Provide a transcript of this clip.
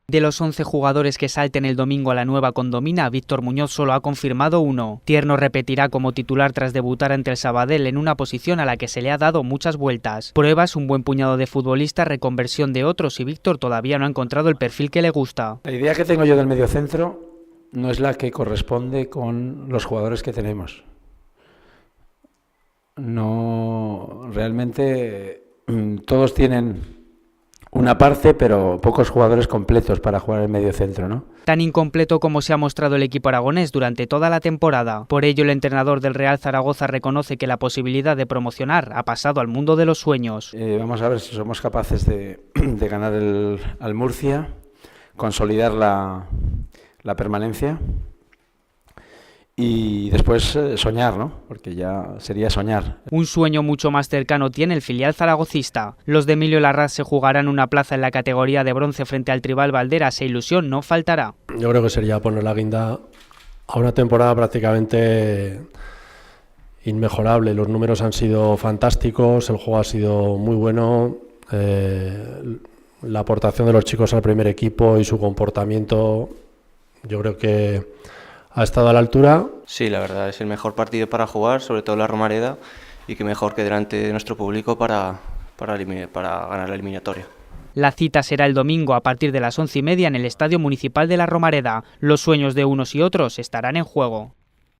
De los 11 jugadores que salten el domingo a la nueva condomina, Víctor Muñoz solo ha confirmado uno. Tierno repetirá como titular tras debutar ante el Sabadell en una posición a la que se le ha dado muchas vueltas. Pruebas, un buen puñado de futbolistas, reconversión de otros y Víctor todavía no ha encontrado el perfil que le gusta. La idea que tengo yo del mediocentro no es la que corresponde con los jugadores que tenemos. No, realmente todos tienen una parte, pero pocos jugadores completos para jugar el mediocentro, ¿no? Tan incompleto como se ha mostrado el equipo aragonés durante toda la temporada. Por ello, el entrenador del Real Zaragoza reconoce que la posibilidad de promocionar ha pasado al mundo de los sueños. Vamos a ver si somos capaces de ganar al Murcia, consolidar la permanencia y después soñar, ¿no? Porque ya sería soñar. Un sueño mucho más cercano tiene el filial zaragocista. Los de Emilio Larraz se jugarán una plaza en la categoría de bronce frente al Tribal Valderas e ilusión no faltará. Yo creo que sería poner la guinda a una temporada prácticamente inmejorable. Los números han sido fantásticos, el juego ha sido muy bueno, la aportación de los chicos al primer equipo y su comportamiento, yo creo que ha estado a la altura. Sí, la verdad es el mejor partido para jugar, sobre todo la Romareda, y que mejor que delante de nuestro público para ganar la eliminatoria. La cita será el domingo a partir de las 11:30 en el Estadio Municipal de la Romareda. Los sueños de unos y otros estarán en juego.